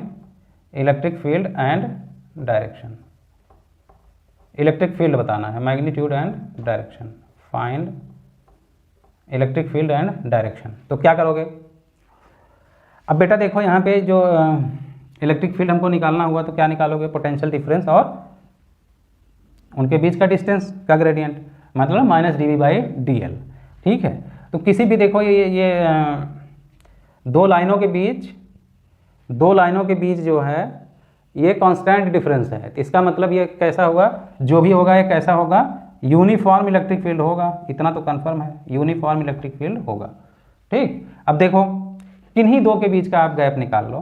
electric field and direction. Electric field बताना है, magnitude and direction, find electric field and direction. तो क्या करोगे, अब बेटा देखो यहाँ पे जो इलेक्ट्रिक फील्ड हमको निकालना हुआ, तो क्या निकालोगे, पोटेंशियल डिफरेंस और उनके बीच का डिस्टेंस का ग्रेडियंट, मतलब माइनस dV/dl। ठीक है, तो किसी भी देखो ये दो लाइनों के बीच जो है ये कांस्टेंट डिफरेंस है, तो इसका मतलब ये कैसा होगा, जो भी होगा ये कैसा होगा, यूनिफॉर्म इलेक्ट्रिक फील्ड होगा, इतना तो कंफर्म है, यूनिफॉर्म इलेक्ट्रिक फील्ड होगा। ठीक, अब देखो किन्हीं दो के बीच का आप गैप निकाल लो,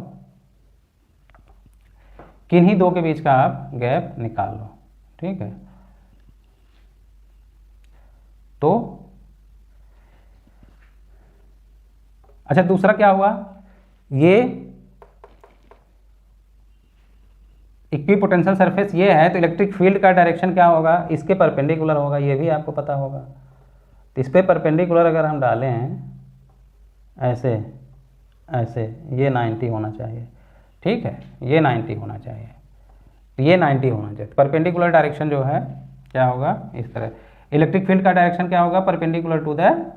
किन्हीं दो के बीच का आप गैप निकाल लो। ठीक है, तो अच्छा दूसरा क्या हुआ, ये इक्विपोटेंशियल सरफेस ये है, तो इलेक्ट्रिक फील्ड का डायरेक्शन क्या होगा, इसके परपेंडिकुलर होगा, ये भी आपको पता होगा। तो इस पे परपेंडिकुलर अगर हम डालें ऐसे ऐसे, ये 90 होना चाहिए। ठीक है, ये 90 होना चाहिए, तो ये 90 होना चाहिए। परपेंडिकुलर डायरेक्शन जो है क्या होगा, इस तरह। इलेक्ट्रिक फील्ड का डायरेक्शन क्या होगा, perpendicular to the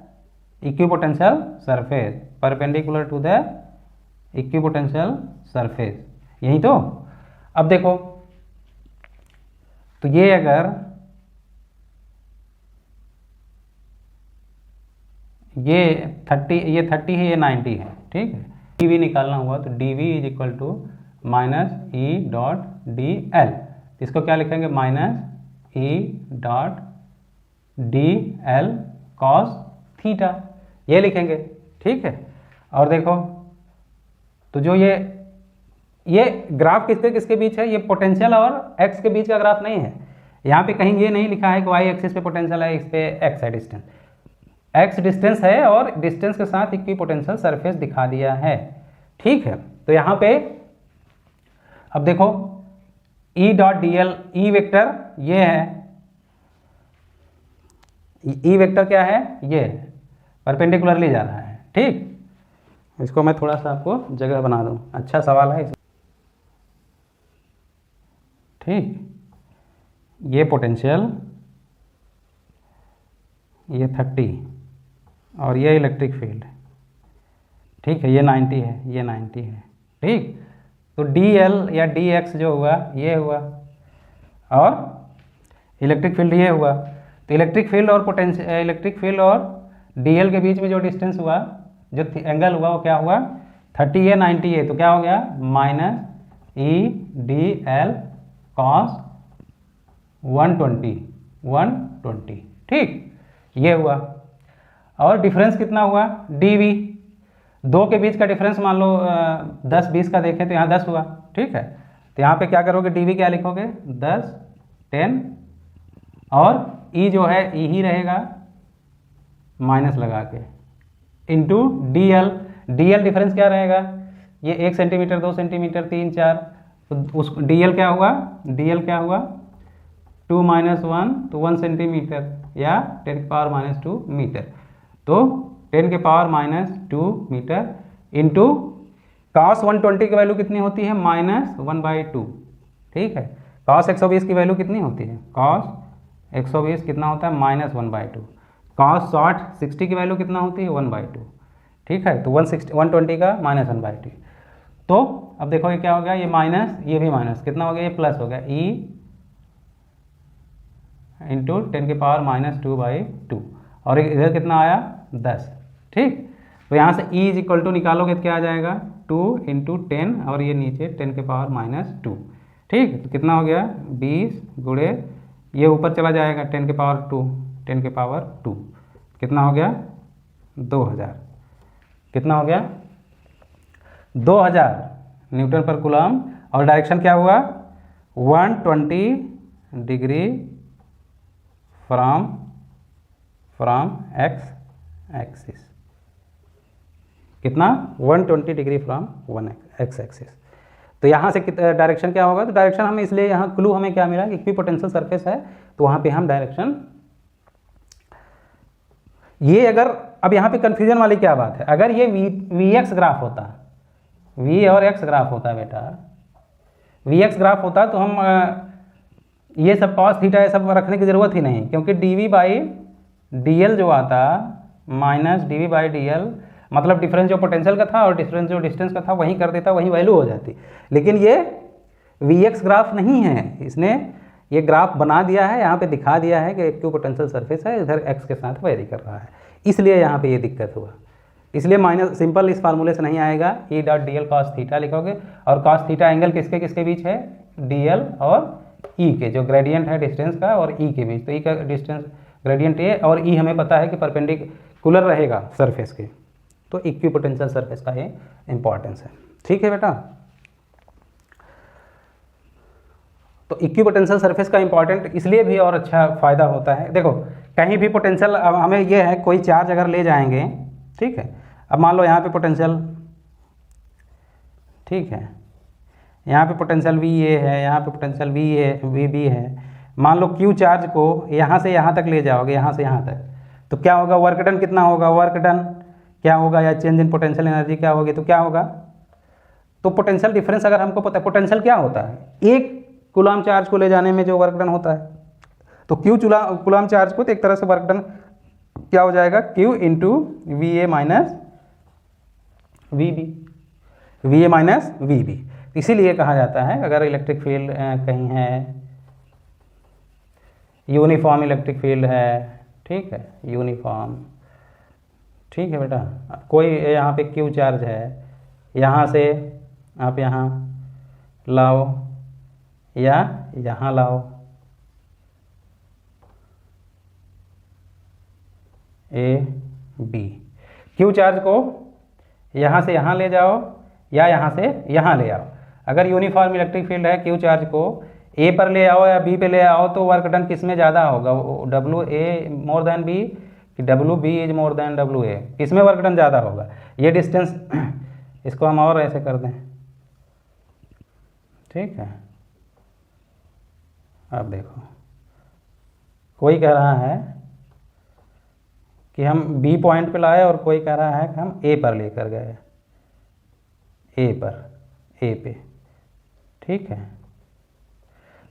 equipotential surface, perpendicular to the equipotential surface, यही तो। अब देखो, तो ये अगर ये 30 है, ये 90 है। ठीक है, dV निकालना हुआ तो dV is equal to minus e dot d l, इसको क्या लिखेंगे minus e dot d l cos theta, ये लिखेंगे। ठीक है, और देखो तो जो ये ग्राफ किसके किसके बीच है, ये पोटेंशियल और एक्स के बीच का ग्राफ नहीं है। यहाँ पे कहीं ये नहीं लिखा है कि वाई एक्सिस पे पोटेंशियल है, इस पे एक्स है डिस्टेंस, एक्स डिस्टेंस है और डिस्टेंस के साथ इक्वी पोटेंशियल सरफेस दिखा दिया है। ठीक है, तो यहाँ पे अब देखो ई dot d L, E vector ये है, ई वेक्टर क्या है, ये परपेंडिकुलरली जा रहा है। ठीक, इसको मैं थोड़ा सा आपको जगह बना दूं, अच्छा सवाल है। ठीक, ये पोटेंशियल, ये 30 और ये इलेक्ट्रिक फील्ड। ठीक है, ये 90 है, ये 90 है। ठीक, तो डी एल या डी एक्स जो हुआ ये हुआ और इलेक्ट्रिक फील्ड ये हुआ। तो इलेक्ट्रिक फील्ड और इलेक्ट्रिक फील्ड और डी एल के बीच में जो डिस्टेंस हुआ, जो एंगल हुआ वो क्या हुआ 30 है 90 है, तो क्या हो गया minus E D l cos 120। ठीक, ये हुआ। और डिफरेंस कितना हुआ डी वी, दो के बीच का डिफरेंस मान लो 10-20 का देखें तो यहाँ 10 हुआ। ठीक है, तो यहाँ पे क्या करोगे डी वी क्या लिखोगे 10 10 और ई जो है ई ही रहेगा माइनस लगा के into D L. D L difference क्या रहेगा, ये 1 सेंटीमीटर 2 सेंटीमीटर 3 4, तो उस डी एल क्या हुआ, डी एल क्या हुआ 2 - 1 तो 1 सेंटीमीटर या 10 की पावर -2 मीटर, तो 10 की पावर -2 मीटर इंटू cos 120 की वैल्यू कितनी होती है -1/2। ठीक है, cos 120 की वैल्यू कितनी होती है, cos 120 कितना होता है -1/2, cos 60 की वैल्यू कितना होती है 1/2। ठीक है, तो 120 का -1/2। तो अब देखो ये क्या हो गया, ये माइनस ये भी माइनस, कितना हो गया ये प्लस हो गया e इंटू 10 की पावर -2/2 और इधर कितना आया 10। ठीक, तो यहाँ से e = निकालोगे तो क्या आ जाएगा 2 × 10 और ये नीचे 10 की पावर -2। ठीक, तो कितना हो गया 20 गुणे ये ऊपर चला जाएगा 10 की पावर 2, 10 की पावर 2 कितना हो गया 2000। कितना हो गया 2000 न्यूटन पर कूलम। और डायरेक्शन क्या हुआ 120 डिग्री फ्रॉम एक्स एक्सिस। कितना 120 डिग्री फ्रॉम एक्स एक्सिस। तो यहाँ से डायरेक्शन क्या होगा, तो डायरेक्शन हमें इसलिए यहाँ क्लू हमें क्या मिला कि इक्वी पोटेंशियल सरफेस है, तो वहाँ पे हम डायरेक्शन ये अगर अब यहाँ पे कन्फ्यूजन वाली क्या बात है, अगर ये वी एक्स ग्राफ होता, वी और एक्स ग्राफ होता बेटा, वी एक्स ग्राफ होता तो हम ये सब cos थीटा ये सब रखने की ज़रूरत ही नहीं, क्योंकि dv/dl जो आता -dv/dl मतलब डिफरेंस जो पोटेंशियल का था और डिफरेंस जो डिस्टेंस का था वहीं कर देता, वहीं वैल्यू हो जाती। लेकिन ये वी एक्स ग्राफ नहीं है, इसने ये ग्राफ बना दिया है, यहाँ पे दिखा दिया है कि इक्वी पोटेंशियल सरफेस है, इधर एक्स के साथ वेरी कर रहा है, इसलिए यहाँ पे ये दिक्कत हुआ। इसलिए माइनस सिंपल इस फार्मूले से नहीं आएगा, ई dot d l cos theta लिखोगे और cos थीटा एंगल किसके किसके बीच है डी एल और ई के, जो ग्रेडियंट है डिस्टेंस का और ई के बीच, तो ई का डिस्टेंस ग्रेडियंट ए और ई हमें पता है कि परपेंडिकुलर रहेगा सरफेस के, तो इक्वी पोटेंशियल सरफेस का ये इंपॉर्टेंस है। ठीक है बेटा, तो इक्वी पोटेंशियल सरफेस का इंपॉर्टेंट इसलिए भी और अच्छा फ़ायदा होता है। देखो कहीं भी पोटेंशियल, अब हमें ये है कोई चार्ज अगर ले जाएंगे, ठीक है, अब मान लो यहाँ पे पोटेंशियल, ठीक है, यहाँ पे पोटेंशियल वी ए है, यहाँ पे पोटेंशियल वी बी है, मान लो क्यू चार्ज को यहाँ से यहाँ तक ले जाओगे, यहाँ से यहाँ तक, तो क्या होगा वर्क डन कितना होगा, वर्क डन क्या होगा या चेंज इन पोटेंशियल एनर्जी क्या होगी, तो क्या होगा, तो पोटेंशियल डिफरेंस अगर हमको पता है, पोटेंशियल क्या होता है एक कूलम चार्ज को ले जाने में जो वर्क डन होता है, तो क्यू कूलम चार्ज को तो एक तरह से वर्क डन क्या हो जाएगा q into v a minus v B, v a minus v b. इसीलिए कहा जाता है अगर इलेक्ट्रिक फील्ड कहीं है, यूनिफॉर्म इलेक्ट्रिक फील्ड है, ठीक है, यूनिफॉर्म, ठीक है बेटा, कोई यहाँ पे क्यू चार्ज है, यहाँ से आप यहाँ लाओ या यहाँ लाओ, ए बी। क्यू चार्ज को यहाँ से यहाँ ले जाओ या यहाँ से यहाँ ले आओ। अगर यूनिफॉर्म इलेक्ट्रिक फील्ड है, क्यू चार्ज को ए पर ले आओ या बी पे ले आओ, तो वर्क डन किस में ज़्यादा होगा, W A more than B कि W B is more than W A, किस में वर्क डन ज़्यादा होगा। ये डिस्टेंस इसको हम और ऐसे कर दें, ठीक है। अब देखो, कोई कह रहा है कि हम बी पॉइंट पे लाए और कोई कह रहा है कि हम ए पर लेकर गए, ए पे, ठीक है।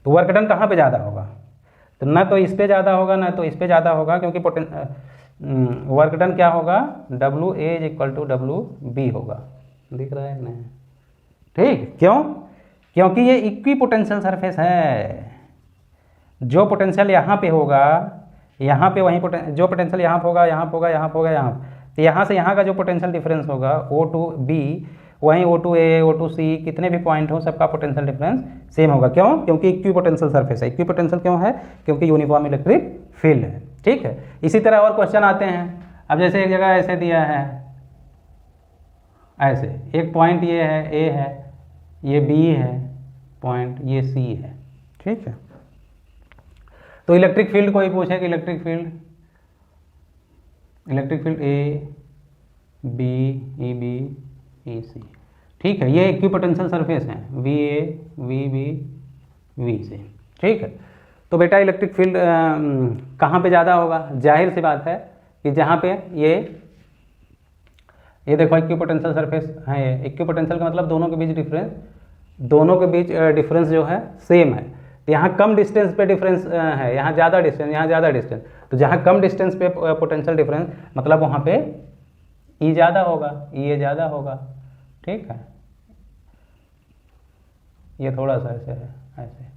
तो वर्क डन कहाँ पे ज़्यादा होगा, तो ना तो इस पे ज़्यादा होगा ना तो इस पे ज़्यादा होगा, क्योंकि वर्क डन क्या होगा, W A is equal to W B होगा। दिख रहा है नहीं, ठीक। क्यों, क्योंकि ये इक्वी पोटेंशियल सरफेस है। जो पोटेंशियल यहाँ पे होगा, यहाँ पे वहीं जो पोटेंशियल यहाँ पे होगा, यहाँ पे होगा, यहाँ पे होगा, यहाँ, तो यहाँ से यहाँ का जो पोटेंशियल डिफरेंस होगा ओ टू बी, वहीं ओ टू ए, ओ टू सी, कितने भी पॉइंट हो सबका पोटेंशियल डिफरेंस सेम होगा। क्यों, क्योंकि इक्वी पोटेंशियल सरफेस है। इक्वी पोटेंशियल क्यों है, क्योंकि यूनिफॉर्म इलेक्ट्रिक फील्ड है, ठीक है। इसी तरह और क्वेश्चन आते हैं। अब जैसे एक जगह ऐसे दिया है, ऐसे एक पॉइंट ये है, ए है, ये बी है पॉइंट, ये सी है, ठीक है। तो इलेक्ट्रिक फील्ड को ही पूछे कि electric field A B E B E C, ठीक है। ये इक्विपोटेंशियल सरफेस है, we A V B V C, ठीक है। तो बेटा इलेक्ट्रिक फील्ड कहाँ पे ज़्यादा होगा, जाहिर सी बात है कि जहाँ पे ये देखो इक्विपोटेंशियल सरफेस है। ये इक्विपोटेंशियल का मतलब दोनों के बीच डिफरेंस जो है सेम है। तो यहाँ कम डिस्टेंस पे डिफरेंस है, यहाँ ज़्यादा डिस्टेंस, यहाँ ज़्यादा डिस्टेंस। तो जहाँ कम डिस्टेंस पे पोटेंशियल डिफरेंस, मतलब वहाँ पे ई ज़्यादा होगा, ई ज़्यादा होगा, ठीक है। ये थोड़ा सा ऐसे है, ऐसे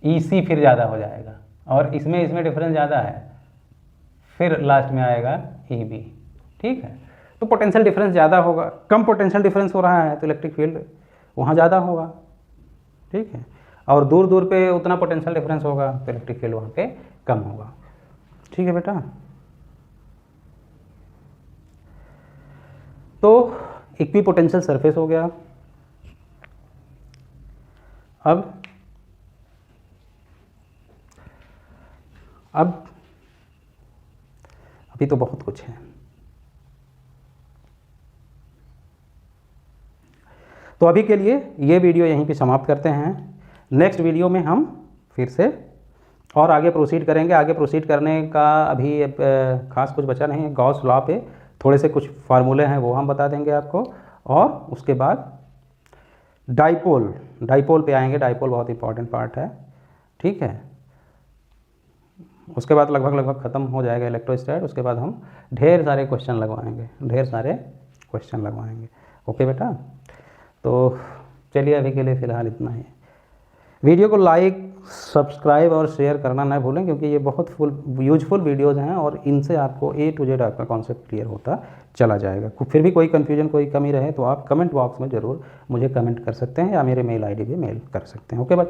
ई सी फिर ज़्यादा हो जाएगा, और इसमें डिफरेंस ज़्यादा है, फिर लास्ट में आएगा ई बी, ठीक है। तो पोटेंशियल डिफरेंस ज़्यादा होगा, कम पोटेंशियल डिफरेंस हो रहा है तो इलेक्ट्रिक फील्ड वहाँ ज़्यादा होगा, ठीक है। और दूर दूर पे उतना पोटेंशियल डिफरेंस होगा तो इलेक्ट्रिक फील्ड वहाँ पे कम होगा, ठीक है बेटा। तो इक्वी पोटेंशियल सरफेस हो गया। अब अभी तो बहुत कुछ है। तो अभी के लिए ये वीडियो यहीं पे समाप्त करते हैं। नेक्स्ट वीडियो में हम फिर से और आगे प्रोसीड करेंगे। आगे प्रोसीड करने का अभी खास कुछ बचा नहीं है। गॉस लॉ पे थोड़े से कुछ फार्मूले हैं वो हम बता देंगे आपको, और उसके बाद डाइपोल पे आएंगे। डाइपोल बहुत इंपॉर्टेंट पार्ट है, ठीक है। उसके बाद लगभग ख़त्म हो जाएगा इलेक्ट्रोस्टैट। उसके बाद हम ढेर सारे क्वेश्चन लगवाएंगे, ओके बेटा। तो चलिए अभी के लिए फ़िलहाल इतना ही। वीडियो को लाइक, सब्सक्राइब और शेयर करना ना भूलें, क्योंकि ये बहुत यूजफुल वीडियोज़ हैं और इनसे आपको A to Z आपका कॉन्सेप्ट क्लियर होता चला जाएगा। फिर भी कोई कन्फ्यूजन, कोई कमी रहे तो आप कमेंट बॉक्स में ज़रूर मुझे कमेंट कर सकते हैं या मेरे मेल ID पे मेल कर सकते हैं, ओके बच्चों।